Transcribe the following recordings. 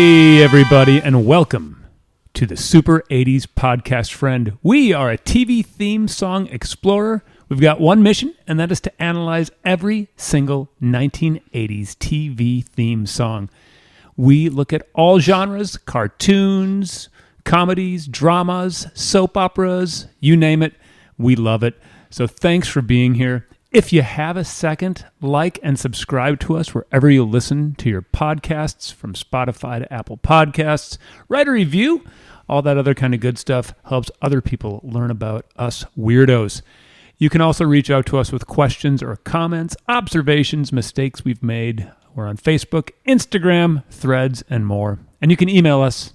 Hey, everybody, and welcome to the Super 80s Podcast Friend. We are a TV theme song explorer. We've got one mission, and that is to analyze every single 1980s TV theme song. We look at all genres, cartoons, comedies, dramas, soap operas, you name it. We love it. So thanks for being here. If you have a second, like and subscribe to us wherever you listen to your podcasts, from Spotify to Apple Podcasts. Write a review. All that other kind of good stuff helps other people learn about us weirdos. You can also reach out to us with questions or comments, observations, mistakes we've made. We're on Facebook, Instagram, Threads, and more. And you can email us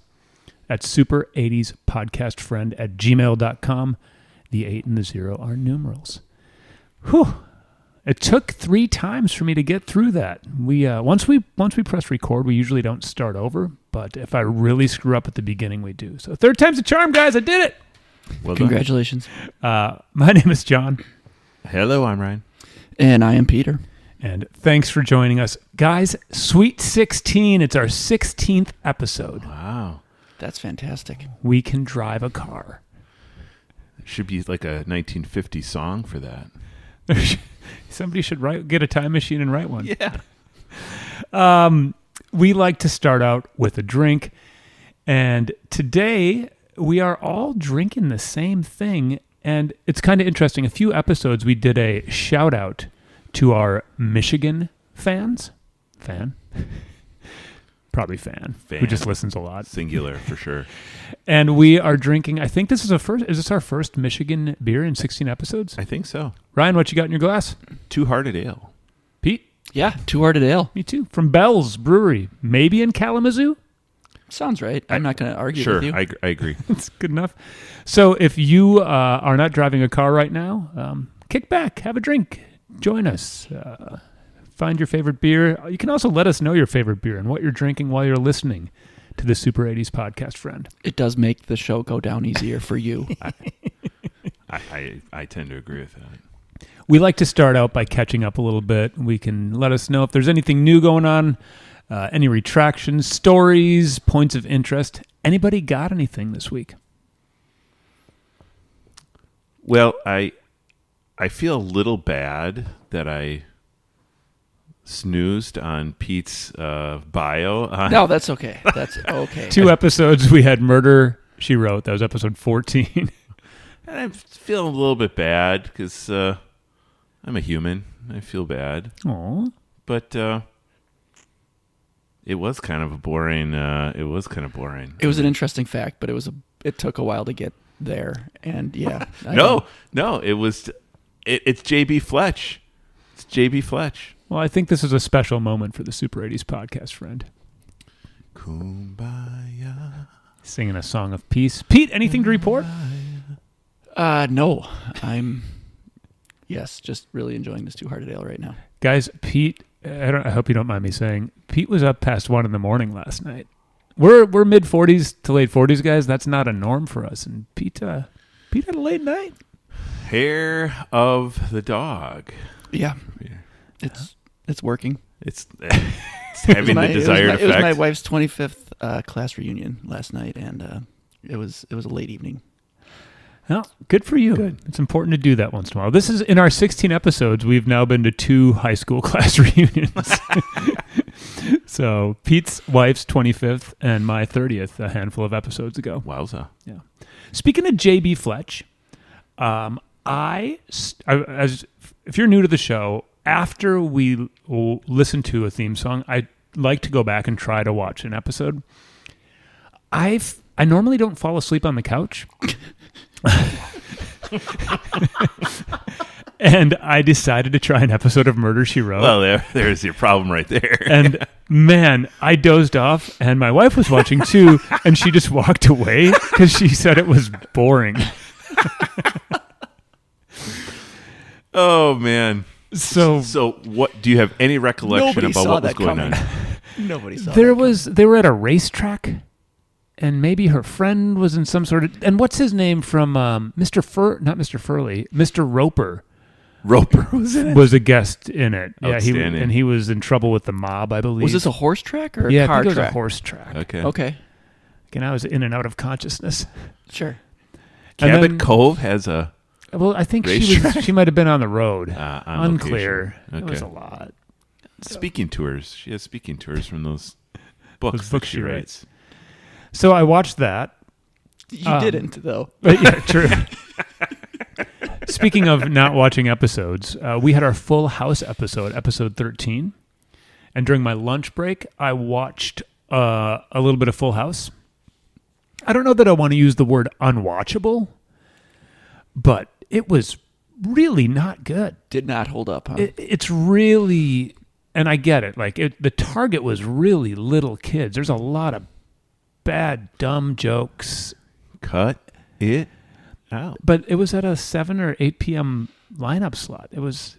at super80spodcastfriend@gmail.com. The 8 and the 0 are numerals. Whew. It took 3 times for me to get through that. We once we press record, we usually don't start over, but if I really screw up at the beginning, we do. So 3rd time's a charm, guys. I did it. Well Congratulations. My name is John. Hello, I'm Ryan. And I am Peter. And thanks for joining us. Guys, Sweet 16. It's our 16th episode. Wow. That's fantastic. We can drive a car. Should be like a 1950 song for that. Somebody should get a time machine and write one. Yeah. We like to start out with a drink. And today we are all drinking the same thing. And it's kind of interesting. A few episodes we did a shout out to our Michigan fans. Probably fan. Who just listens a lot. Singular, for sure. And we are drinking, I think this is our first Michigan beer in 16 episodes? I think so. Ryan, what you got in your glass? Two Hearted Ale. Pete? Yeah, Two Hearted Ale. Me too. From Bell's Brewery. Maybe in Kalamazoo? Sounds right. I'm not going to argue Sure, with you. I agree. That's good enough. So if you are not driving a car right now, kick back, have a drink, join us. Find your favorite beer. You can also let us know your favorite beer and what you're drinking while you're listening to the Super 80s Podcast Friend. It does make the show go down easier for you. I tend to agree with that. We like to start out by catching up a little bit. We can let us know if there's anything new going on, any retractions, stories, points of interest. Anybody got anything this week? Well, I feel a little bad that I snoozed on Pete's bio. No, that's okay. That's okay. 2 episodes we had Murder, She Wrote. That was episode 14. And I'm feeling a little bit bad because I'm a human. I feel bad. Aw. But it was kind of boring. It was boring. It was an interesting fact, but it took a while to get there. And yeah. No, it was. It's J.B. Fletch. It's J.B. Fletch. Well, I think this is a special moment for the Super 80s Podcast Friend. Kumbaya. Singing a song of peace. Pete, anything to report? No. I'm, just really enjoying this Two Hearted Ale right now. Guys, Pete, I hope you don't mind me saying, Pete was up past 1 a.m. last night. We're mid-40s to late 40s, guys. That's not a norm for us. And Pete had a late night. Hair of the dog. Yeah. It's working. It's having the desired effect. It was my wife's 25th class reunion last night, and it was a late evening. Well, good for you. Good. It's important to do that once in a while. This is in our 16 episodes. We've now been to 2 high school class reunions. So Pete's wife's 25th and my 30th a handful of episodes ago. Wowza. Yeah. Speaking of J.B. Fletch, if you're new to the show, after we listen to a theme song, I like to go back and try to watch an episode. I normally don't fall asleep on the couch. And I decided to try an episode of Murder, She Wrote. Well, there's your problem right there. And man, I dozed off, and my wife was watching too, and she just walked away because she said it was boring. Oh, man. So what do you have any recollection about what was going on? Nobody saw that. They were at a racetrack, and maybe her friend was in some sort of, and what's his name from Mr. Furley, Mr. Roper, Roper was in it. was a guest in it. Yeah, Outstanding. he was in trouble with the mob, I believe. Was this a horse track or a yeah, I car think it was track? a horse track. Okay. Okay, And I was in and out of consciousness. sure. And Cabot then- Cove has a. Well, I think Racetrack? she might have been on the road. On Unclear. location. It was a Okay. lot. Speaking tours. She has speaking tours from those books, Those books that she she writes. So I watched that. You didn't though. But yeah, true. Speaking of not watching episodes, we had our Full House episode 13. And during my lunch break, I watched a little bit of Full House. I don't know that I want to use the word unwatchable, but it was really not good. Did not hold up, huh? It's really, and I get it. Like the target was really little kids. There's a lot of bad, dumb jokes, Cut it out. but it was at a 7 or 8 p.m. lineup slot. It was.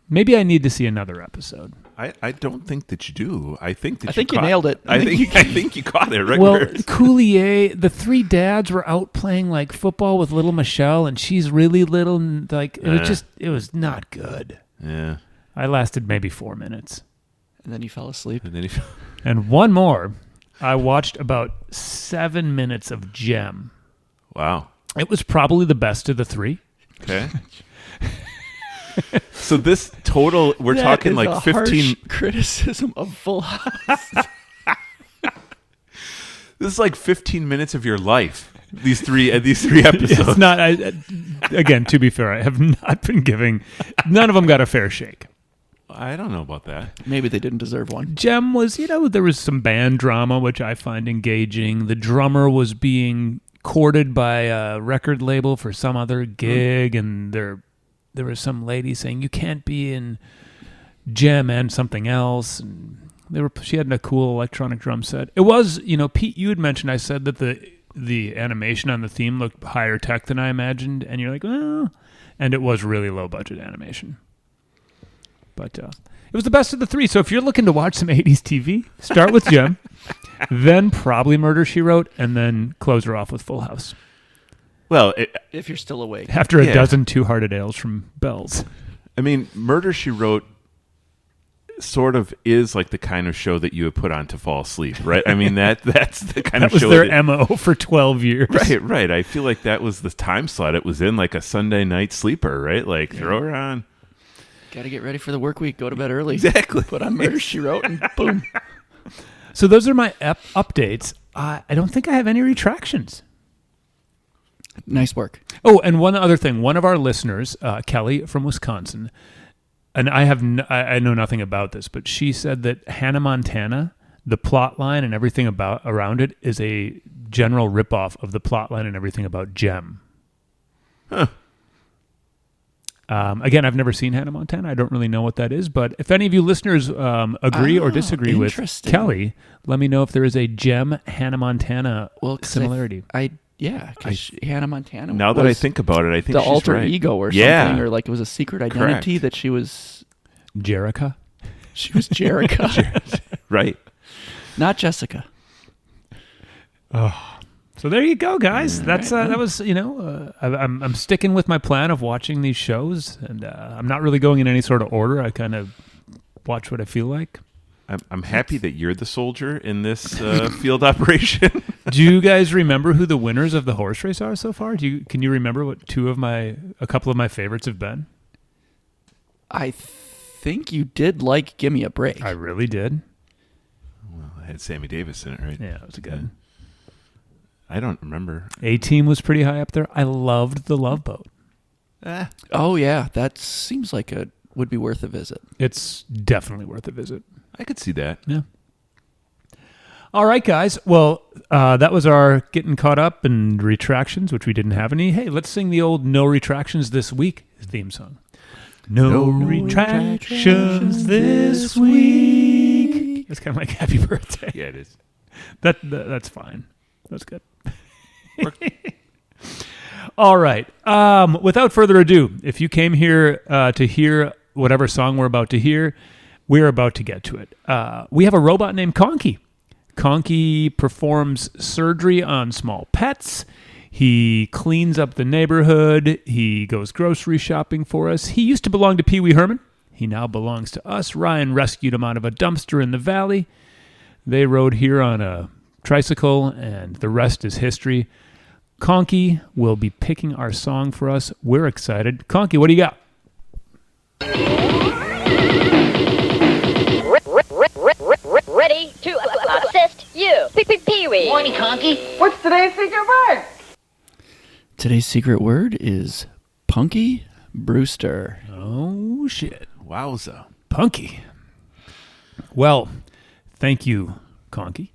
Maybe I need to see another episode. I don't think that you do. I think that I think you caught- nailed it. I think you caught it right Well, where Coulier, the three dads were out playing like football with little Michelle, and she's really little, and like it was not good. Yeah. I lasted maybe 4 minutes. And then you fell asleep. And then he And one more, I watched about 7 minutes of Gem. Wow. It was probably the best of the three. Okay. So this total, we're That talking is like a 15. harsh criticism of Full House. This is like 15 minutes of your life. These three episodes. It's not. Again, to be fair, I have not been giving. None of them got a fair shake. I don't know about that. Maybe they didn't deserve one. Gem was, there was some band drama, which I find engaging. The drummer was being courted by a record label for some other gig, and there was some lady saying you can't be in Gem and something else. And she had a cool electronic drum set. It was, Pete, you had mentioned. I said that the animation on the theme looked higher tech than I imagined, and you're like, well, and it was really low budget animation. But it was the best of the three. So if you're looking to watch some 80s TV, start with Gem, then probably Murder, She Wrote, and then close her off with Full House. Well, If you're still awake. After a Yeah. dozen Two-Hearted Ales from Bells. I mean, Murder, She Wrote sort of is like the kind of show that you would put on to fall asleep, right? I mean, that's the kind That of was show their MO for 12 years. Right. I feel like that was the time slot it was in, like a Sunday night sleeper, right? Like, throw her on. Got to get ready for the work week. Go to bed early. Exactly. Put on Murder, She Wrote, and boom. So those are my updates. I don't think I have any retractions. Nice work. Oh, and one other thing. One of our listeners, Kelly from Wisconsin, and I know nothing about this, but she said that Hannah Montana, the plot line and everything around it is a general ripoff of the plot line and everything about Gem. Huh. Again, I've never seen Hannah Montana. I don't really know what that is, but if any of you listeners agree or disagree with interesting. Kelly, let me know if there is a Gem Hannah Montana 'Cause similarity. Because Hannah Montana. Now that I was think about it, I think the she's alter right. ego or Yeah. something, or like it was a secret identity Correct. that she was Jerica. Jerica, Right. not Jessica. So there you go, guys. That's right. that was I'm sticking with my plan of watching these shows, and I'm not really going in any sort of order. I kind of watch what I feel like. I'm happy that you're the soldier in this field operation. Do you guys remember who the winners of the horse race are so far? Can you remember what a couple of my favorites have been? I think you did like Gimme a Break. I really did. Well, I had Sammy Davis in it, right? Yeah, it was good. I don't remember. A-Team was pretty high up there. I loved the Love Boat. Oh yeah, that seems like it would be worth a visit. It's definitely worth a visit. I could see that. Yeah. All right, guys. Well, that was our getting caught up and retractions, which we didn't have any. Hey, let's sing the old No Retractions This Week theme song. No retractions this week. It's kind of like Happy Birthday. Yeah, it is. That's fine. That's good. All right. Without further ado, if you came here to hear whatever song we're about to hear, we're about to get to it. We have a robot named Conky. Conky performs surgery on small pets. He cleans up the neighborhood. He goes grocery shopping for us. He used to belong to Pee Wee Herman. He now belongs to us. Ryan rescued him out of a dumpster in the valley. They rode here on a tricycle, and the rest is history. Conky will be picking our song for us. We're excited. Conky, what do you got? Ready to assist you. Pee-wee. Morning, Conky. What's today's secret word? Today's secret word is Punky Brewster. Oh, shit. Wowza. Punky. Well, thank you, Conky.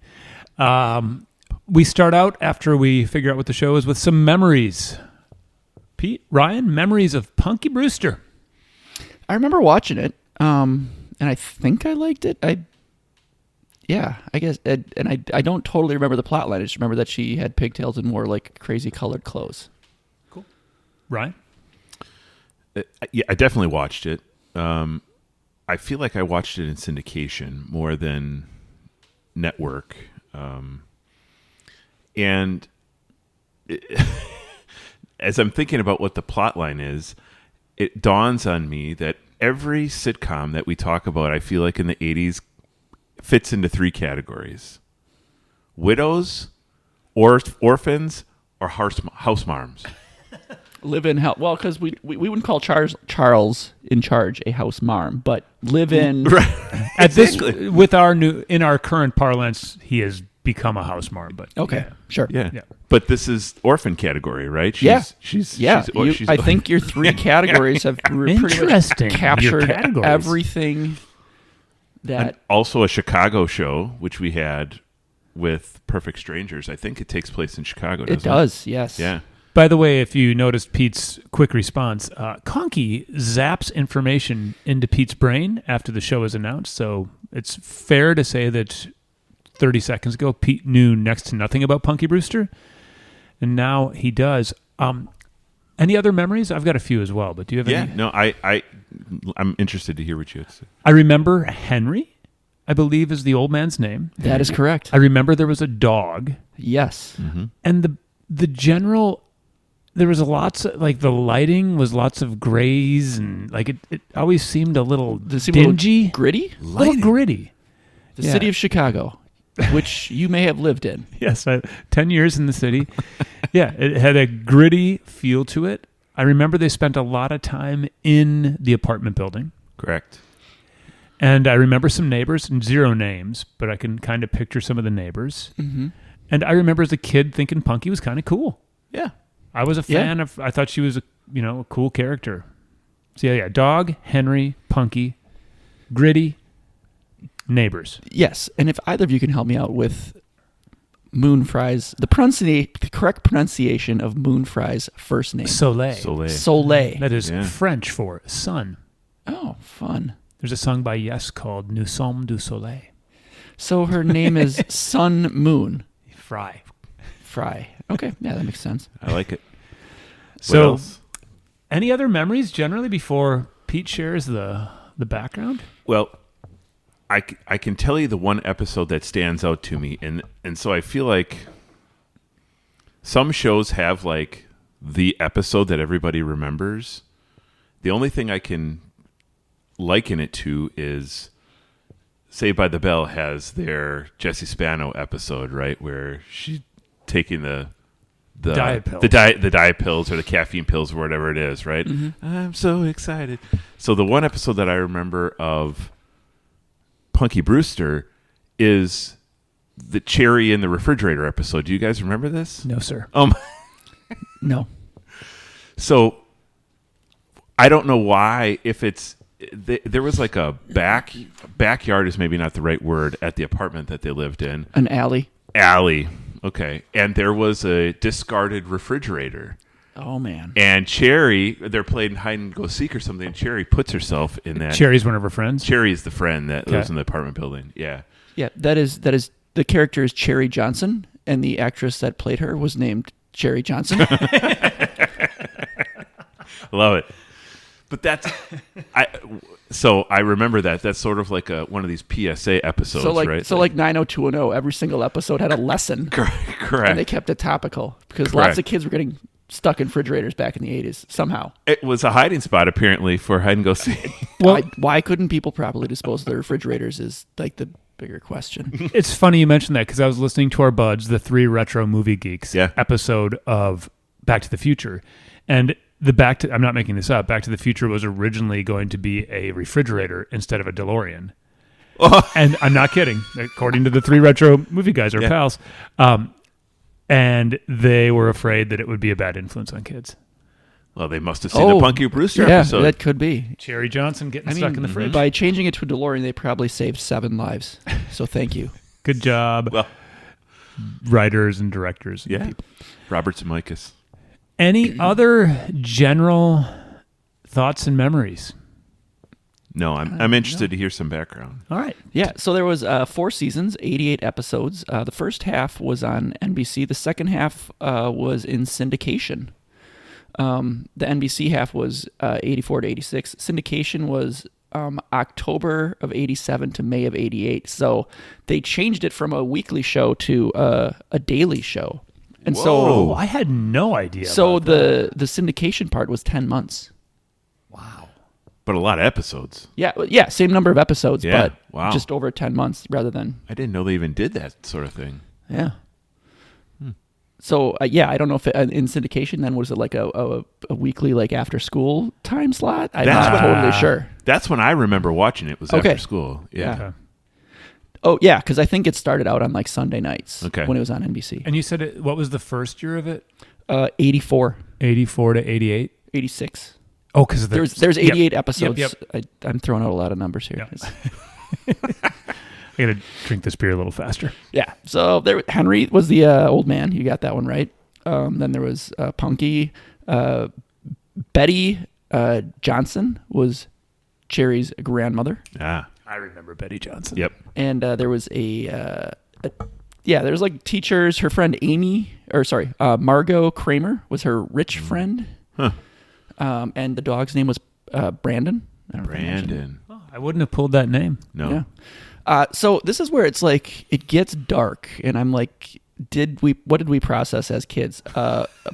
We start out after we figure out what the show is with some memories. Pete, Ryan, memories of Punky Brewster. I remember watching it, and I think I liked it. I guess, and I don't totally remember the plot line. I just remember that she had pigtails and wore like crazy colored clothes. Cool. Ryan? Yeah, I definitely watched it. I feel like I watched it in syndication more than network. And as I'm thinking about what the plot line is, it dawns on me that every sitcom that we talk about, I feel like in the 80s, fits into three categories: widows, orphans, or house moms. Live in hell. Well, because we wouldn't call Charles in charge a house marm, but live in. At this, with in our current parlance, he has become a house marm. But Okay, sure. Yeah. But this is orphan category, right? She's I think your three categories have pretty Interesting. much captured Your categories. everything that. And also a Chicago show, which we had with Perfect Strangers. I think it takes place in Chicago, doesn't it? It does, yes. Yeah. By the way, if you noticed Pete's quick response, Conky zaps information into Pete's brain after the show is announced. So it's fair to say that 30 seconds ago, Pete knew next to nothing about Punky Brewster. And now he does. Any other memories? I've got a few as well, but do you have any? Yeah, no, I'm interested to hear what you had to say. I remember Henry, I believe is the old man's name. That is correct. I remember there was a dog. Yes. Mm-hmm. And the general, there was lots of, like, the lighting was lots of grays, and like it always seemed a little dingy. Gritty? A little gritty. The city of Chicago, which you may have lived in. Yes, 10 years in the city. Yeah, it had a gritty feel to it. I remember they spent a lot of time in the apartment building. Correct. And I remember some neighbors, and zero names, but I can kind of picture some of the neighbors. Mm-hmm. And I remember as a kid thinking Punky was kind of cool. Yeah. I was a fan of, I thought she was a cool character. So yeah, dog, Henry, Punky, gritty, neighbors. Yes, and if either of you can help me out with Moonfry's, the correct pronunciation of Moonfry's first name. Soleil. Soleil. That is French for sun. Oh, fun. There's a song by Yes called Nous sommes du soleil. So her name is Sun Moon. Fry. Okay, yeah, that makes sense. I like it. So, what else? Any other memories generally before Pete shares the background? Well, I can tell you the one episode that stands out to me, and so I feel like some shows have like the episode that everybody remembers. The only thing I can liken it to is Saved by the Bell has their Jesse Spano episode, right, where she's taking the diet pills. the diet pills or the caffeine pills or whatever it is, right? Mm-hmm. I'm so excited. So the one episode that I remember of Punky Brewster is the cherry in the refrigerator episode. Do you guys remember this? No, sir. No. So I don't know why, if it's there was like a backyard is maybe not the right word at the apartment that they lived in. An alley. Okay. And there was a discarded refrigerator. Oh, man. And Cherry, they're playing hide and go seek or something. And Cherry puts herself in that. Cherry's one of her friends. Cherry is the friend that lives in the apartment building. Yeah. Yeah, that is the character is Cherry Johnson, and the actress that played her was named Cherry Johnson. Love it. But I remember that. That's sort of like one of these PSA episodes, right? So like 90210, every single episode had a lesson. Correct. And they kept it topical because lots of kids were getting stuck in refrigerators back in the 80s somehow. It was a hiding spot apparently for hide and go seek. Well, why couldn't people properly dispose of their refrigerators is like the bigger question. It's funny you mentioned that because I was listening to our buds, the 3 retro movie geeks episode of Back to the Future, and I'm not making this up. Back to the Future was originally going to be a refrigerator instead of a DeLorean. And I'm not kidding. According to the 3 retro movie guys, our pals, and they were afraid that it would be a bad influence on kids. Well, they must have seen the Punky Brewster episode. Yeah, that could be. Cherry Johnson getting stuck in the fridge. By changing it to a DeLorean, they probably saved 7 lives. So thank you. Good job, writers and directors. And people. Robert Zemeckis. Any other general thoughts and memories? No, I'm interested to hear some background. All right. Yeah, so there was 4 seasons, 88 episodes. The first half was on NBC. The second half was in syndication. The NBC half was 84 to 86. Syndication was October of 87 to May of 88. So they changed it from a weekly show to a daily show. And so I had no idea. So the syndication part was 10 months. Wow. But a lot of episodes. Yeah, same number of episodes, but wow. just over 10 months rather than... I didn't know they even did that sort of thing. Yeah. So, I don't know if in syndication then, was it like a weekly, like after school time slot? I'm not totally sure. That's when I remember watching it, was after school. Yeah. Okay. Oh, yeah, because I think it started out on like Sunday nights when it was on NBC. And you said what was the first year of it? 84. 84 to 88? 86. Oh, because there's 88 episodes. Yep. I'm throwing out a lot of numbers here. Yep. I got to drink this beer a little faster. Yeah. So Henry was the old man. You got that one right. Then there was Punky. Betty Johnson was Cherry's grandmother. Ah. I remember Betty Johnson. Yep. And there was there's like teachers. Her friend Margot Kramer was her rich friend. Huh. And the dog's name was Brandon. Brandon. Oh, I wouldn't have pulled that name. No. Yeah. So this is where it's like it gets dark, and I'm like, what did we process as kids?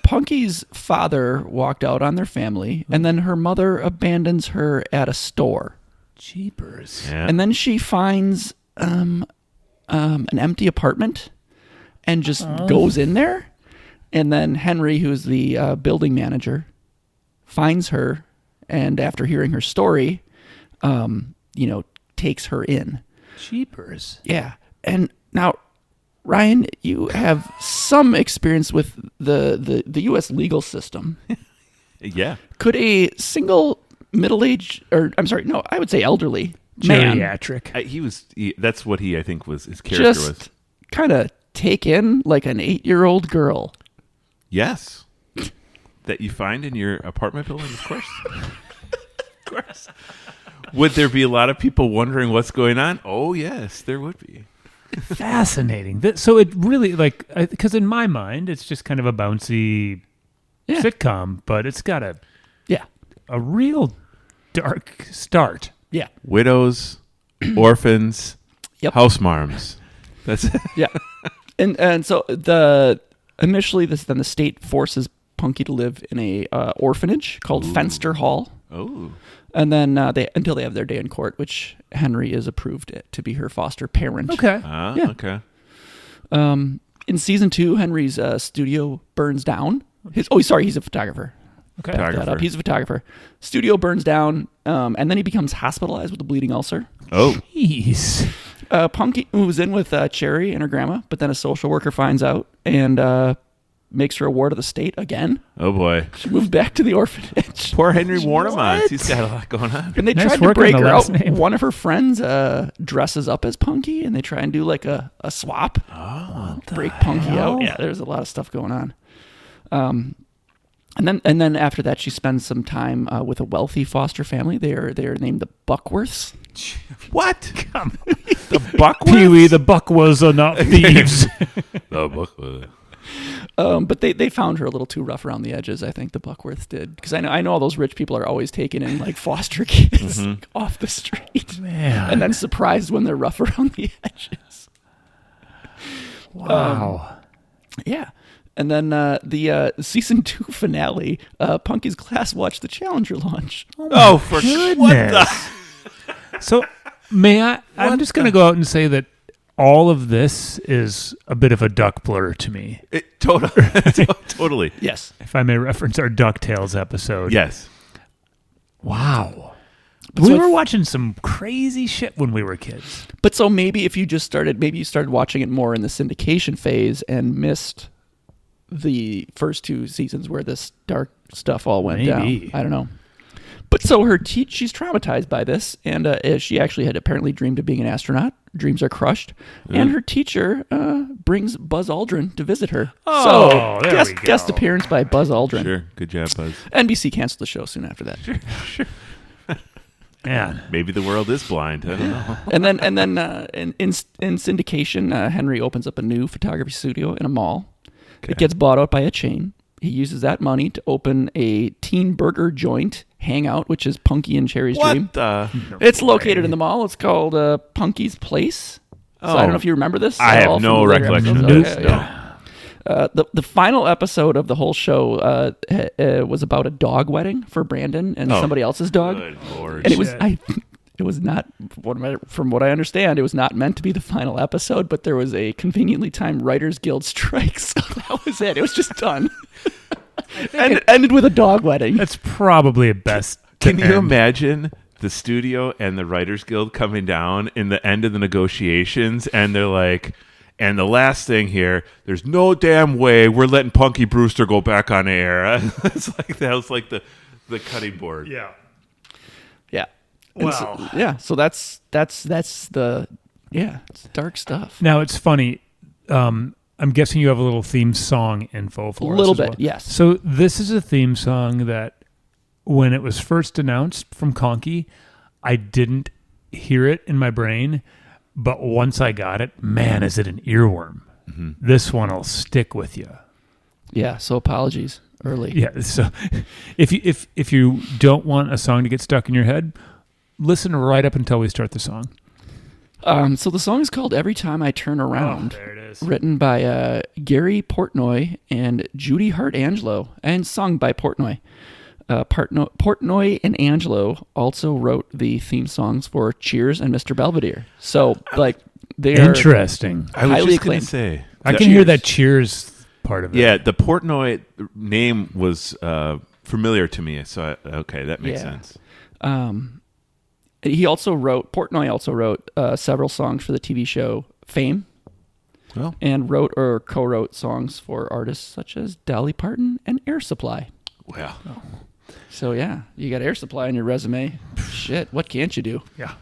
Punky's father walked out on their family, and then her mother abandons her at a store. Jeepers. Yeah. And then she finds an empty apartment and just goes in there. And then Henry, who's the building manager, finds her, and after hearing her story, takes her in. Jeepers. Yeah. And now, Ryan, you have some experience with the U.S. legal system. Yeah. Could a single middle-aged, I would say elderly man, geriatric. That's what I think was his character was. Just kind of take in like an 8-year-old girl? Yes. That you find in your apartment building, of course. Of course. Would there be a lot of people wondering what's going on? Oh, yes, there would be. Fascinating. So it really, because in my mind, it's just kind of a bouncy sitcom, but it's got a real dark start. Yeah. Widows, orphans, house marms. That's it. Yeah. And so initially the state forces Punky to live in a orphanage called Fenster Hall. Oh. And then until they have their day in court, which Henry is approved to be her foster parent. Okay. Okay. In season 2, Henry's studio burns down. He's a photographer. Okay. Photographer. He's a photographer. Studio burns down, and then he becomes hospitalized with a bleeding ulcer. Oh. Jeez. Punky moves in with Cherry and her grandma, but then a social worker finds out and makes her a ward of the state again. Oh, boy. She moved back to the orphanage. Poor Henry Warnemont. He's got a lot going on. And they tried to break her out. One of her friends dresses up as Punky, and they try and do like a swap. Oh, break Punky out. Yeah, there's a lot of stuff going on. And then after that, she spends some time with a wealthy foster family. They are named the Buckworths. What? The Buckworths? Pee-wee, the Buckwas are not thieves. The Buckworths. But they found her a little too rough around the edges. I think the Buckworths did, because I know all those rich people are always taking in like foster kids off the street, Man. and then surprised when they're rough around the edges. Wow. Yeah. And then the season 2 finale, Punky's class watched the Challenger launch. Oh, for goodness. what the? So I'm just going to go out and say that all of this is a bit of a duck blur to me. Totally. Yes. If I may reference our DuckTales episode. Yes. Wow. So We I were th- watching some crazy shit when we were kids. But so maybe if you started watching it more in the syndication phase and missed the first 2 seasons where this dark stuff all went Maybe. down. I don't know. But so she's traumatized by this, and she actually had apparently dreamed of being an astronaut. Dreams are crushed, and her teacher brings Buzz Aldrin to visit her. Oh, there we go. Guest appearance by Buzz Aldrin. Sure. Good job, Buzz. NBC canceled the show soon after that. Man. Maybe the world is blind. I don't know. And then in syndication, Henry opens up a new photography studio in a mall. Okay. It gets bought out by a chain. He uses that money to open a teen burger joint hangout, which is Punky and Cherry's dream. What the? It's located in the mall. It's called Punky's Place. So I don't know if you remember this. I at have all no from the later recollection episodes. of this. Okay, the final episode of the whole show was about a dog wedding for Brandon and somebody else's dog. Good Lord. And it was Shit. it was not from what I understand, it was not meant to be the final episode, but there was a conveniently timed Writers Guild strike, so that was it. It was just done. And it ended with a dog wedding. That's probably a best. Can to you end. imagine the studio and the Writers Guild coming down in the end of the negotiations, and they're like, and the last thing here, there's no damn way we're letting Punky Brewster go back on air. It's like that was like the cutting board. Yeah. Yeah. And so that's the it's dark stuff. Now it's funny. I'm guessing you have a little theme song info for us. A little as bit, well. yes. So this is a theme song that, when it was first announced from Conky, I didn't hear it in my brain, but once I got it, man, is it an earworm? Mm-hmm. This one will stick with you. Yeah, so apologies early. Yeah. So if you don't want a song to get stuck in your head, listen right up until we start the song. So the song is called Every Time I Turn Around. Oh, there it is. Written by Gary Portnoy and Judy Hart Angelo, and sung by Portnoy. Portnoy and Angelo also wrote the theme songs for Cheers and Mr. Belvedere. So, like, they are Interesting. I was highly just going to acclaimed. say. I can hear that Cheers part of it. Yeah, the Portnoy name was familiar to me, so okay, that makes sense. Portnoy also wrote several songs for the TV show Fame, Well, and wrote or co-wrote songs for artists such as Dolly Parton and Air Supply. well, So yeah, you got Air Supply on your resume. Shit, what can't you do? Yeah.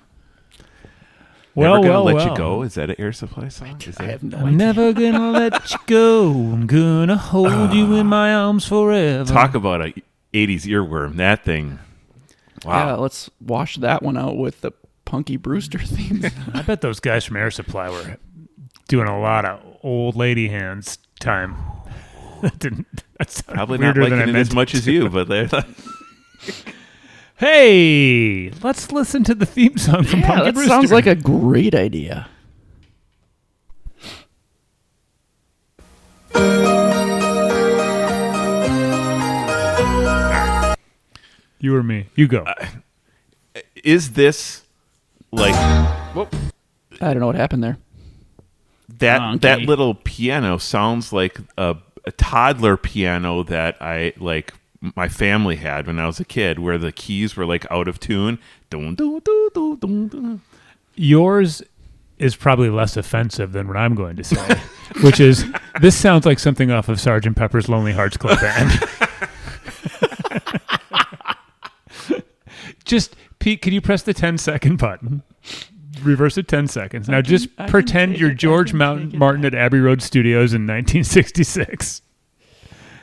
Never Gonna Let well. You Go. Is that an Air Supply song? Is I that? have no I'm idea. never gonna let you go. I'm gonna hold you in my arms forever. Talk about a 80s earworm. That thing. Yeah, Wow. let's wash that one out with the Punky Brewster theme. I bet those guys from Air Supply were doing a lot of old lady hands time. That's Probably not liking it as much as you, but they're like, Hey, let's listen to the theme song from Yeah, Punky that Brewster. sounds like a great idea. You or me? You go. is this like I don't know what happened there. that little piano sounds like a toddler piano that my family had when I was a kid, where the keys were like out of tune. Dun, dun, dun, dun, dun, dun. Yours is probably less offensive than what I'm going to say, which is this sounds like something off of Sgt. Pepper's Lonely Hearts Club Band. Just, Pete, can you press the 10-second button? Reverse it 10 seconds. Now just I can pretend take you're it, I George can take it Martin back. at Abbey Road Studios in 1966.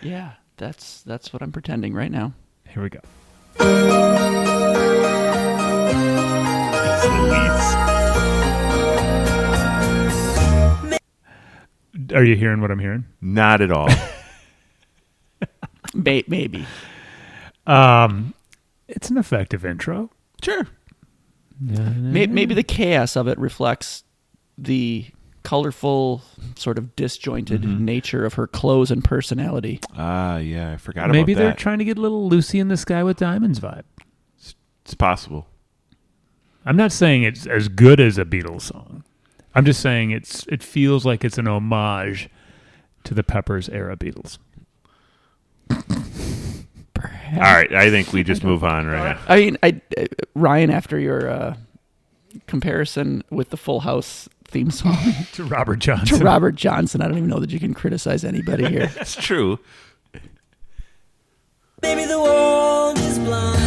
Yeah, that's what I'm pretending right now. Here we go. Are you hearing what I'm hearing? Not at all. Maybe. It's an effective intro. Sure. Maybe the chaos of it reflects the colorful, sort of disjointed nature of her clothes and personality. Yeah, I forgot about that. Maybe they're trying to get a little Lucy in the Sky with Diamonds vibe. It's possible. I'm not saying it's as good as a Beatles song. I'm just saying it feels like it's an homage to the Peppers era Beatles. All right, I think we just move on right now. I mean, Ryan, after your comparison with the Full House theme song To Robert Johnson. to Robert Johnson, I don't even know that you can criticize anybody here. It's true. Maybe the world is blind.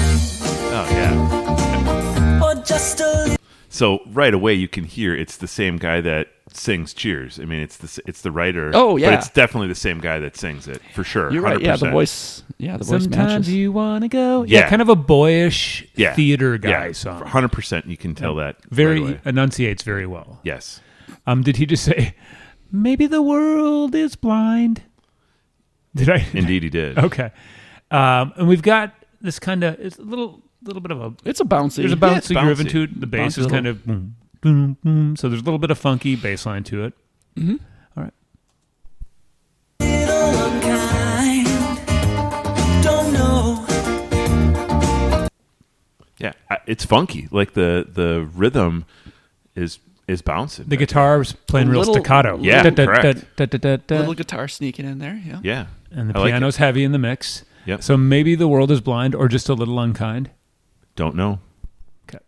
Oh, yeah. Or just a So right away you can hear it's the same guy that sings Cheers. I mean, it's the writer. Oh, yeah. But it's definitely the same guy that sings it, for sure. You're right. Yeah, 100%. the voice. Yeah, the voice Sometimes matches. you want to go. Yeah. Kind of a boyish Yeah. theater guy Yeah, song. 100% you can tell that. Very right away. enunciates very well. Yes. Did he just say, maybe the world is blind? Did I? Indeed he did. Okay. And we've got this kind of, it's a little bit of a, It's a bouncy. there's a Yeah, it's bouncy groove bouncy. into it. The bass Bouncy is little- kind of boom, boom, boom. So there's a little bit of funky bass line to it. Mhm. All right. little unkind. Don't know. Yeah, it's funky. Like the rhythm is bouncing. The guitar's playing real Little- staccato. Yeah, correct. Little guitar sneaking in there. Yeah. Yeah. And the I like piano's heavy in the mix. Yep. So maybe the world is blind or just a little unkind. Don't know. Okay.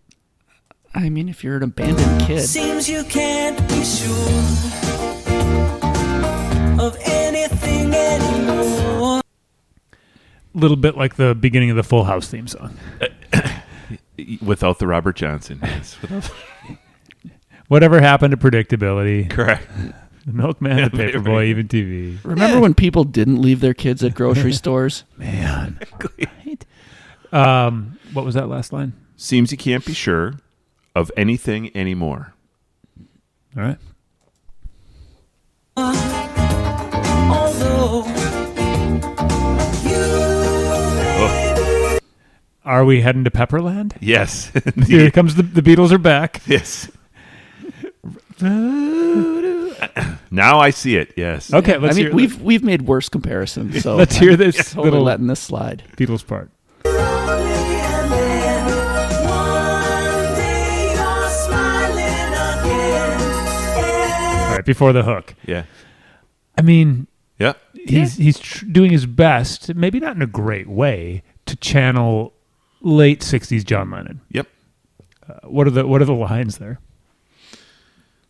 I mean, if you're an abandoned kid, Seems you can't be sure of anything anymore. Little bit like the beginning of the Full House theme song. Without the Robert Johnson. Yes. Whatever happened to predictability? Correct. The Milkman, the Paperboy, even TV. remember when people didn't leave their kids at grocery stores? Man. Right? What was that last line? Seems you can't be sure of anything anymore. All right. Although Are we heading to Pepperland? Yes. Here comes the Beatles are back. Yes. Now I see it. Yes. Okay, I let's mean, hear we've made worse comparisons, so let's hear this totally little letting this slide. Beatles part. and then one day you're smiling again. All right, before the hook. Yeah. I mean, Yep. he's doing his best, maybe not in a great way, to channel late '60s John Lennon. Yep. What are the lines there?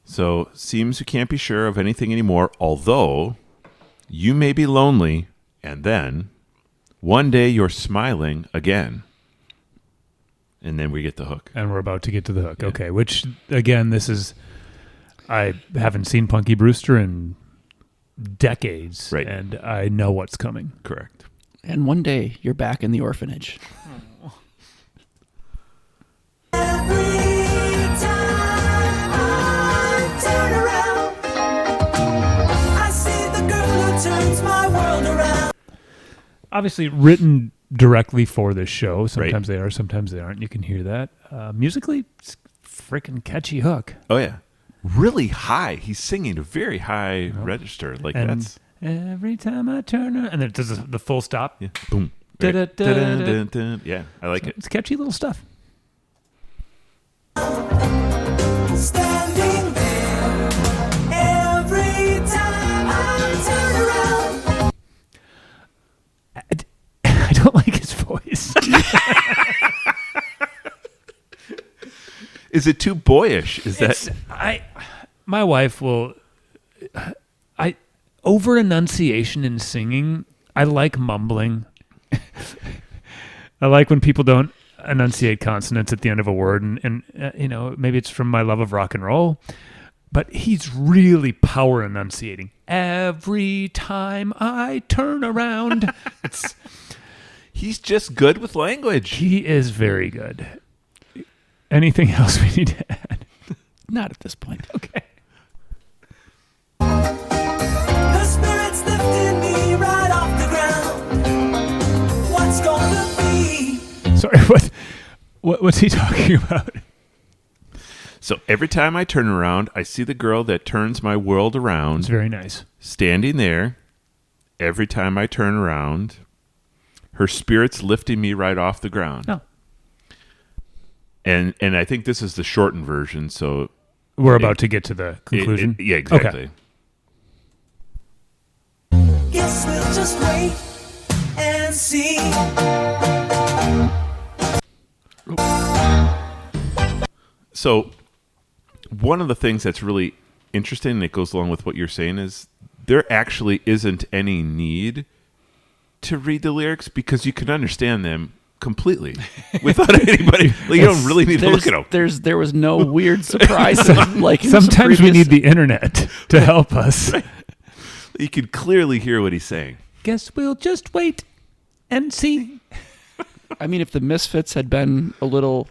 So, seems you can't be sure of anything anymore, although you may be lonely, and then one day you're smiling again. And then we get the hook. And we're about to get to the hook. Okay, which again, I haven't seen Punky Brewster in decades, Right. and I know what's coming. Correct. And one day you're back in the orphanage. Every time I turn around, I see the girl who turns my world around. Obviously written directly for this show. Sometimes they are, sometimes they aren't. You can hear that. Musically, it's a freaking catchy hook. Oh, yeah. Really high. He's singing a very high register. Like, And that's... every time I turn around, and then it does the full stop. Yeah. Boom. Da, Right. da, da, Dun, da. dun, dun. Yeah, I like it. It's catchy little stuff. Standing there every time I turn around. I don't like his voice. Is it too boyish? Is that... My wife will. Over enunciation in singing. I like mumbling. I like when people don't enunciate consonants at the end of a word, and maybe it's from my love of rock and roll, but he's really power enunciating. Every time I turn around, He's just good with language. he is very good. Anything else we need to add? Not at this point. Okay. Her spirit's lifting me right off the ground. sorry. What's he talking about? So every time I turn around, I see the girl that turns my world around. It's very nice. Standing there. Every time I turn around, her spirit's lifting me right off the ground. Oh. And I think this is the shortened version, so We're about to get to the conclusion. yeah, exactly. Okay. Guess we'll just wait and see. So one of the things that's really interesting, and it goes along with what you're saying, is there actually isn't any need to read the lyrics because you can understand them completely without anybody. Like, you don't really need to look at them. There was no weird surprise. Like in Sometimes we previous- need the internet to help us. You can clearly hear what he's saying. Guess we'll just wait and see. I mean, if the Misfits had been a little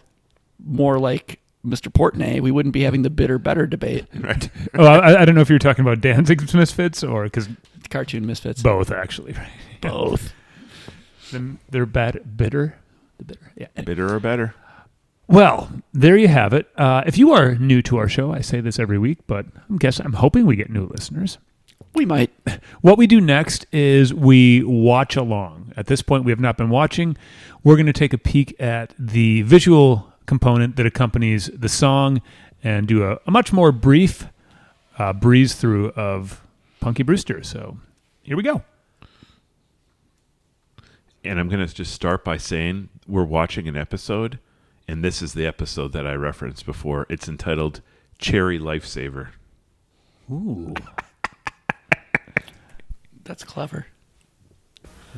more like Mr. Portnoy, we wouldn't be having the bitter better debate. Right. Oh, I don't know if you're talking about Danzig's Misfits or because Cartoon Misfits. both actually. Right? Both. They're bitter. The bitter. Yeah. Bitter or better. Well, there you have it. If you are new to our show, I say this every week, but I'm hoping we get new listeners. We might. What we do next is we watch along. At this point, we have not been watching. We're going to take a peek at the visual component that accompanies the song and do a much more brief breeze through of Punky Brewster. So here we go. And I'm going to just start by saying we're watching an episode, and this is the episode that I referenced before. It's entitled Cherry Lifesaver. Ooh. That's clever.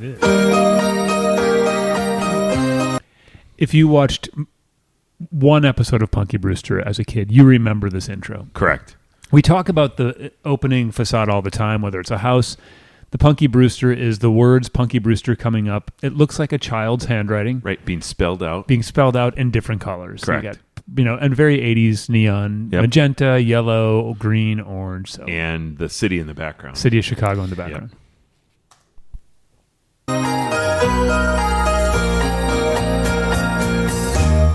It is. If you watched one episode of Punky Brewster as a kid, you remember this intro. Correct. We talk about the opening facade all the time, whether it's a house. The Punky Brewster is the words Punky Brewster coming up. It looks like a child's handwriting. Right, being spelled out. In different colors. Correct. So you got, and very 80s neon, Yep. magenta, yellow, green, orange. So And the city in the background. City of Chicago in the background.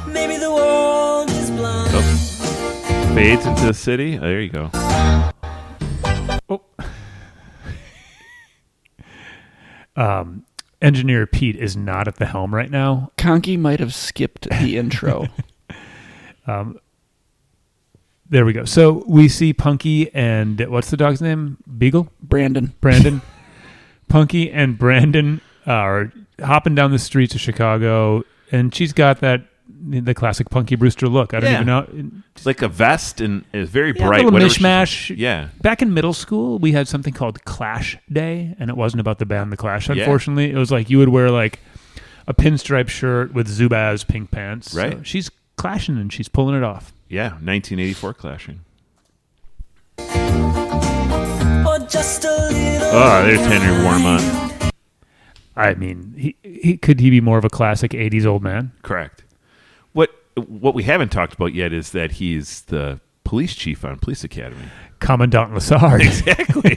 Maybe the world is blind. Oh. Fades into the city. Oh, there you go. Engineer Pete is not at the helm right now. Conky might have skipped the intro. There we go. So we see Punky and what's the dog's name? Beagle? Brandon. Punky and Brandon are hopping down the streets of Chicago, and she's got the classic Punky Brewster look. I don't Yeah. even know. It's like a vest and it's very Yeah, bright. a little whatever mishmash. Yeah. Back in middle school, we had something called Clash Day, and it wasn't about the band The Clash, unfortunately. It was like you would wear like a pinstripe shirt with Zubaz pink pants. Right. So she's clashing, and she's pulling it off. Yeah, 1984 clashing. Or just a little. Oh, there's Henry Warmont. I mean, he could he be more of a classic 80s old man? Correct. What we haven't talked about yet is that he's the police chief on Police Academy. Commandant Lassard. Exactly.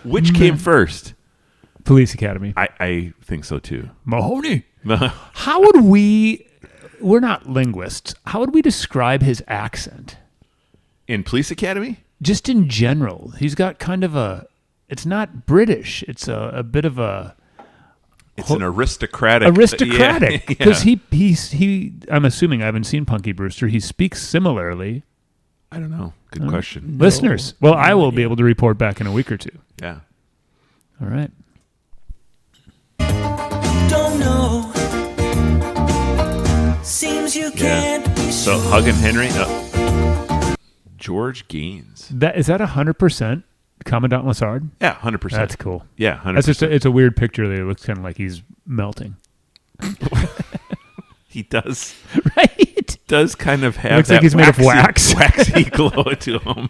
Which came first? Police Academy. I think so too. Mahoney. How would we're not linguists, how would we describe his accent? In Police Academy? Just in general. He's got kind of it's not British. It's a bit of a... It's an aristocratic. Aristocratic. Yeah. Because he I'm assuming, I haven't seen Punky Brewster, he speaks similarly. I don't know. Good question. Listeners, well, I will be able to report back in a week or two. Yeah. All right. Don't know. Seems you can't be So sure. Huggin Henry. George Gaines. Is that 100% Commandant Lassard? Yeah, 100%. That's cool. Yeah, 100%. That's just it's a weird picture that it looks kind of like he's melting. He does. Right? Does kind of have Looks that like he's made of wax. waxy glow to him.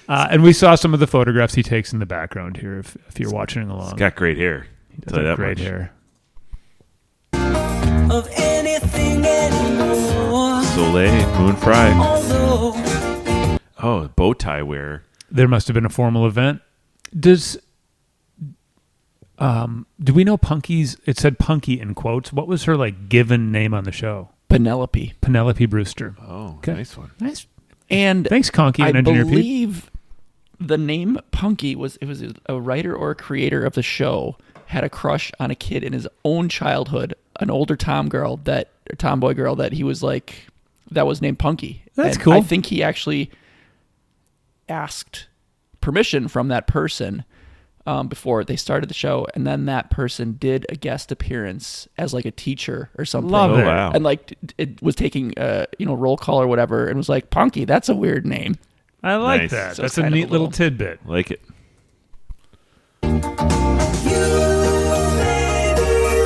And we saw some of the photographs he takes in the background here if you're watching along. He's got great hair. He does have great hair. Of anything anymore. Soleil, Moon Fry. Although Oh, bow tie wearer. There must have been a formal event. Does Do we know Punky's? It said Punky in quotes. What was her like given name on the show? Penelope. Penelope Brewster. Oh, Okay. nice one. Nice. And Thanks, Conky I and Engineer Pete. believe the name Punky was a writer or a creator of the show had a crush on a kid in his own childhood, an older tomboy girl that he was like that was named Punky. That's And cool. I think he actually asked permission from that person before they started the show, and then that person did a guest appearance as like a teacher or something. Love it. Oh, wow. And like it was taking roll call or whatever, and was like, Punky, that's a weird name. I like Nice. that. So That's it's a kind of neat a little little- tidbit. Like it. You may be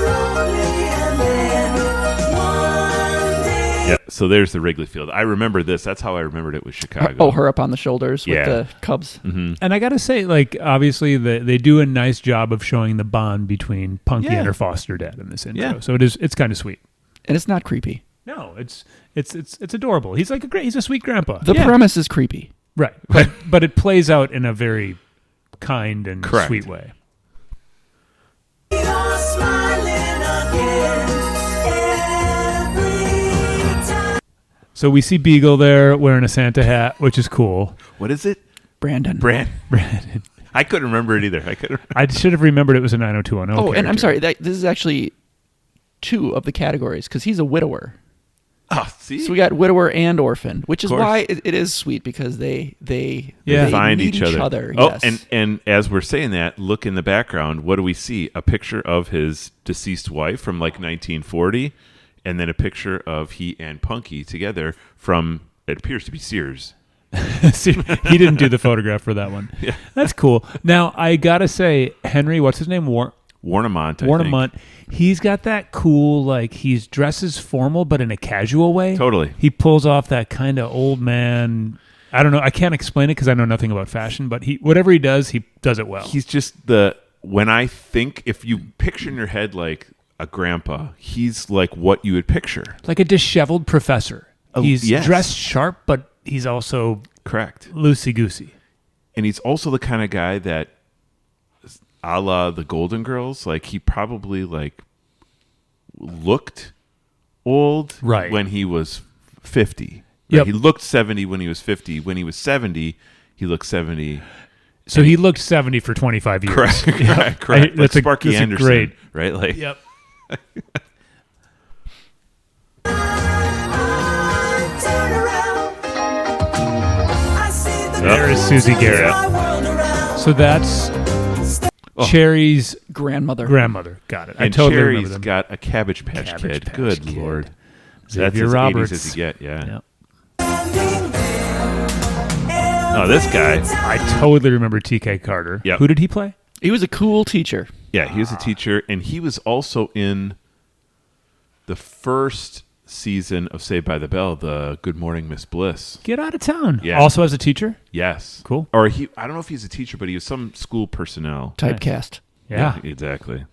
lonely and then one day. Yeah. So there's the Wrigley Field. I remember this. That's how I remembered it was Chicago. Oh, her up on the shoulders with Yeah. the Cubs. And I got to say, like, obviously, they do a nice job of showing the bond between Punky Yeah. and her foster dad in this intro. Yeah. So it's kind of sweet. And it's not creepy. No, it's adorable. He's like he's a sweet grandpa. The premise is creepy. Right. But it plays out in a very kind and Correct. sweet way. You're smiling again every time. So we see Beagle there wearing a Santa hat, which is cool. What is it? Brandon. Brandon. I couldn't remember it either. I should have remembered it was a 90210. Oh, and I'm character. sorry. This is actually 2 of the categories because he's a widower. Oh, see? So we got widower and orphan, which is course. why it is sweet because they Yeah. Find need each other. Yes. Oh, and as we're saying that, look in the background. What do we see? A picture of his deceased wife from like 1940, and then a picture of he and Punky together from, it appears to be Sears. See, he didn't do the photograph for that one. Yeah. That's cool. Now, I got to say, Henry, what's his name? Warnemont, I Warnemont. think. He's got that cool, like, he's dresses formal, but in a casual way. Totally. He pulls off that kind of old man. I don't know. I can't explain it because I know nothing about fashion, but whatever he does it well. He's just when I think, if you picture in your head like a grandpa, he's like what you would picture. like a disheveled professor. He's yes. dressed sharp, but he's also Correct. loosey-goosey. And he's also the kind of guy that, a la the Golden Girls, like he probably like looked old Right. when he was 50. Yep. He looked 70 when he was 50. When he was 70, he looked 70. So he looked 70 for 25 years. Correct. Yeah. Correct. That's Like Sparky that's Anderson. great. Right? Like, Yep. I turn around. I see the There is girl Susie who Garrett. turns my world around. So that's Cherry's grandmother. grandmother. Got it. I and totally Cherry's remember them. got a Cabbage Patch Cabbage Kid. Patch Good Kid. Lord. Xavier That's as Roberts. 80s as you get, yeah. Yep. Oh, this guy. I totally remember TK Carter. Yep. Who did he play? He was a cool teacher. Yeah, he was a teacher, and he was also in the first season of Saved by the Bell, the Good Morning Miss Bliss. Get out of town. Yeah. Also as a teacher? Yes. Cool. Or I don't know if he's a teacher, but he was some school personnel. Typecast. Yeah. Exactly.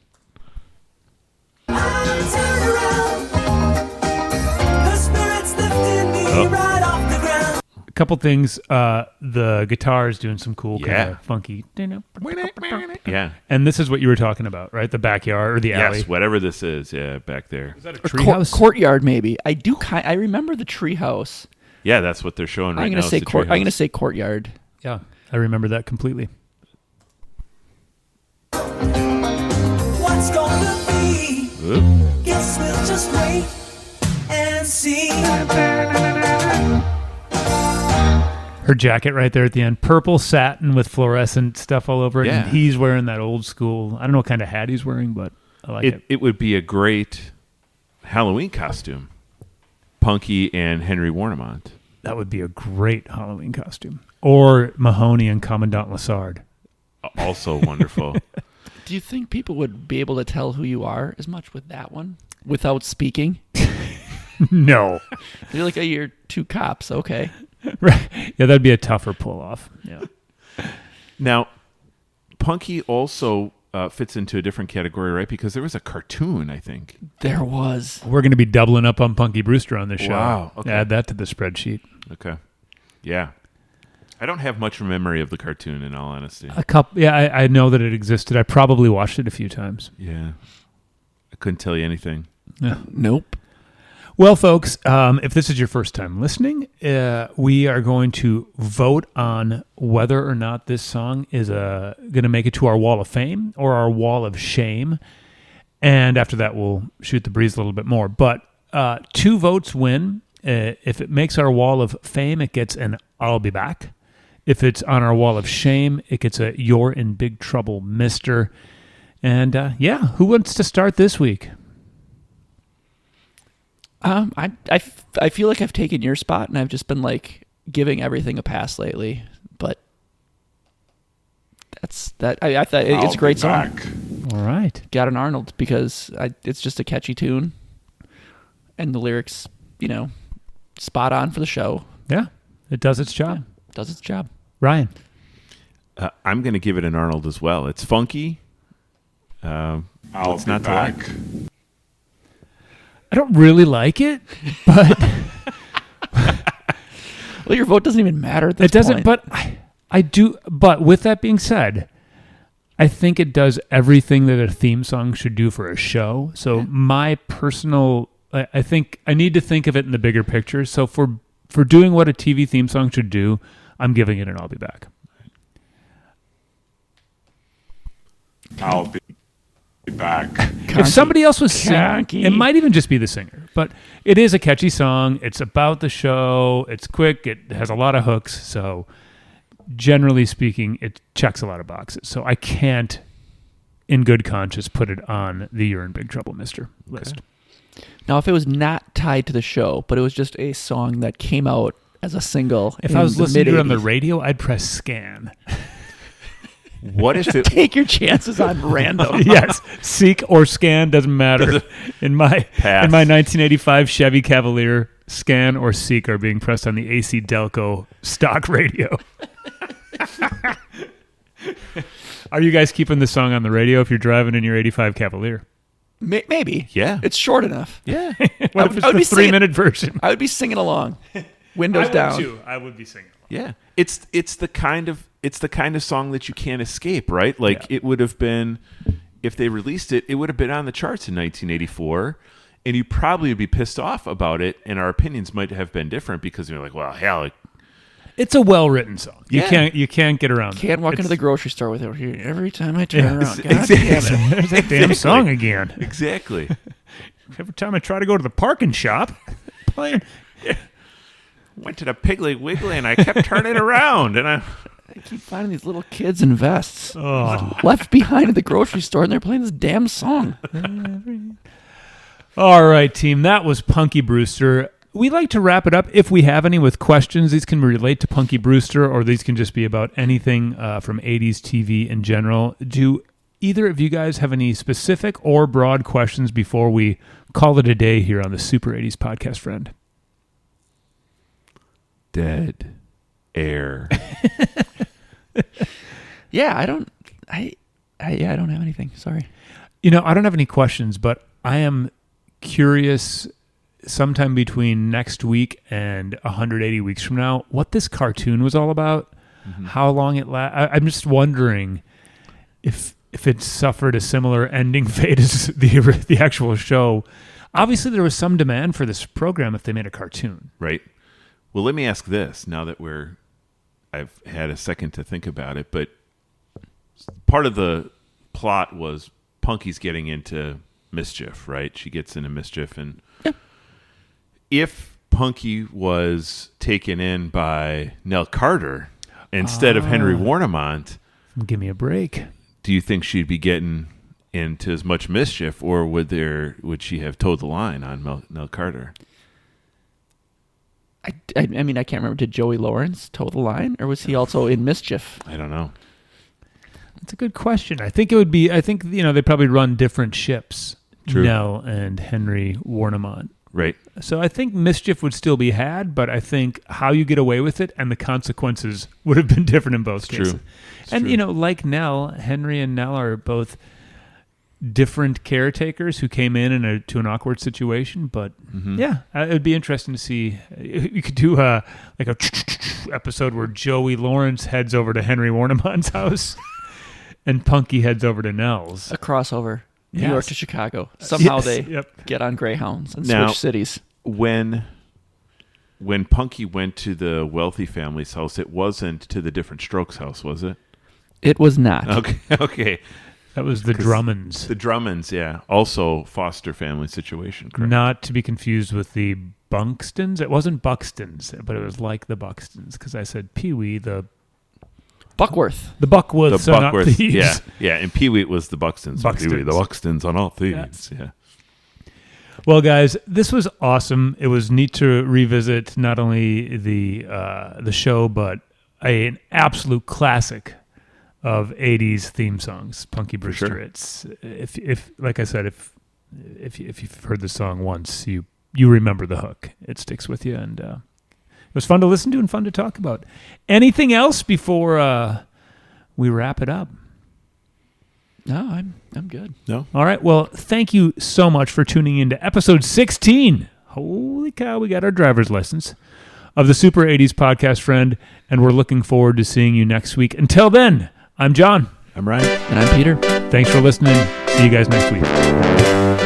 I turn around. Her spirit's lifting me right off the ground. A couple things. The guitar is doing some cool kind Yeah. of funky. Yeah. And this is what you were talking about, right? The backyard or the alley. Yes, whatever this is, yeah, back there. Is that a Or treehouse? courtyard, maybe. I remember the treehouse. Yeah, that's what they're showing right I'm now. gonna say is the I'm gonna treehouse. say courtyard. Yeah. I remember that completely. What's gonna be? Oop. Guess we'll just wait and see. Her jacket right there at the end. Purple satin with fluorescent stuff all over it. Yeah. And he's wearing that old school, I don't know what kind of hat he's wearing, but I like it. It would be a great Halloween costume. Punky and Henry Warnemont. That would be a great Halloween costume. Or Mahoney and Commandant Lassard. Also wonderful. Do you think people would be able to tell who you are as much with that one without speaking? No. You're like, oh, you're 2 cops. Okay. Right. Yeah, that'd be a tougher pull off. Yeah. Now, Punky also fits into a different category, right? Because there was a cartoon, I think. There was. We're going to be doubling up on Punky Brewster on this show. Wow, okay. Add that to the spreadsheet. Okay. Yeah. I don't have much memory of the cartoon, in all honesty. A couple. Yeah, I know that it existed. I probably watched it a few times. Yeah. I couldn't tell you anything. Yeah. Nope. Well, folks, if this is your first time listening, we are going to vote on whether or not this song is going to make it to our wall of fame or our wall of shame. And after that, we'll shoot the breeze a little bit more. But 2 votes win. If it makes our wall of fame, it gets an I'll be back. If it's on our wall of shame, it gets a you're in big trouble, mister. And who wants to start this week? I feel like I've taken your spot, and I've just been like giving everything a pass lately. But that's that. I thought it's a great song. All right, got an Arnold because it's just a catchy tune, and the lyrics, spot on for the show. Yeah, it does its job. Yeah, does its job. Ryan, I'm going to give it an Arnold as well. It's funky. It's not back. To like. I don't really like it, but well, your vote doesn't even matter at this it doesn't. point. But I do. But with that being said, I think it does everything that a theme song should do for a show. So my personal, I think I need to think of it in the bigger picture. So for doing what a TV theme song should do, I'm giving it an I'll be back. I'll be back. If somebody else was singing, it might even just be the singer. But it is a catchy song. It's about the show. It's quick. It has a lot of hooks. So generally speaking, it checks a lot of boxes. So I can't, in good conscience, put it on the You're in Big Trouble, Mister list. Now, if it was not tied to the show, but it was just a song that came out as a single, if I was listening to it on the radio, I'd press scan. What if it take your chances on random? Yes, seek or scan doesn't matter. In my 1985 Chevy Cavalier, scan or seek are being pressed on the AC Delco stock radio. Are you guys keeping the song on the radio if you're driving in your 85 Cavalier? Maybe. Yeah. It's short enough. Yeah. What if it's the 3-minute version? I would be singing along. Windows down. Too. I would be singing along. Yeah. It's the kind of song that you can't escape, right? Like it would have been, if they released it, it would have been on the charts in 1984, and you probably would be pissed off about it, and our opinions might have been different because you're like, well, hell, it's a well-written song. Yeah. You can't get around. Can't walk into the grocery store without hearing every time I turn around. God exactly. damn it. There's that damn song again. Exactly. Every time I try to go to the parking shop, playing. Went to the Piggly Wiggly and I kept turning around, and I keep finding these little kids in vests left behind at the grocery store, and they're playing this damn song. All right, team. That was Punky Brewster. We like to wrap it up if we have any with questions. These can relate to Punky Brewster, or these can just be about anything from 80s TV in general. Do either of you guys have any specific or broad questions before we call it a day here on the Super 80s Podcast Friend? Dead air. Yeah, I don't have anything. Sorry. I don't have any questions, but I am curious sometime between next week and 180 weeks from now what this cartoon was all about, how long it lasted. I'm just wondering if it suffered a similar ending fate as the actual show. Obviously, there was some demand for this program if they made a cartoon. Right. Well, let me ask this now that I've had a second to think about it, but part of the plot was Punky's getting into mischief, right? She gets into mischief, and if Punky was taken in by Nell Carter instead of Henry Warnemont, give me a break. Do you think she'd be getting into as much mischief, or would she have towed the line on Nell Carter? I mean, I can't remember. Did Joey Lawrence toe the line, or was he also in mischief? I don't know. That's a good question. I think they probably run different ships. True. Nell and Henry Warnemont. Right. So I think mischief would still be had, but I think how you get away with it and the consequences would have been different in both cases. True. And like Nell, Henry and Nell are both different caretakers who came in to an awkward situation. But yeah, it'd be interesting to see. You could do like a episode where Joey Lawrence heads over to Henry Warnemann's house and Punky heads over to Nell's. A crossover. New Yes. York to Chicago. Somehow Yes, they yep. get on Greyhounds and Now- switch cities. When Punky went to the wealthy family's house, it wasn't to the Different Strokes house, was it? It was not. Okay. That was the Drummonds. The Drummonds, yeah. Also foster family situation, correct? Not to be confused with the Buxtons. It wasn't Buxtons, but it was like the Buxtons because I said Pee-wee, the Buckworth. Buckwoods, The are not Buckworth, thieves. yeah. And Pee-wee was the Buxtons. Buxtons. Pee-wee, the Buxtons are not thieves, yeah. Well, guys, this was awesome. It was neat to revisit not only the show, but an absolute classic of '80s theme songs, Punky Brewster. sure. It's if like I said, if you've heard the song once, you remember the hook. It sticks with you, and it was fun to listen to and fun to talk about. Anything else before we wrap it up? No, I'm good. No? All right. Well, thank you so much for tuning in to episode 16. Holy cow, we got our driver's license of the Super 80s Podcast Friend, and we're looking forward to seeing you next week. Until then, I'm John. I'm Ryan. And I'm Peter. Thanks for listening. See you guys next week.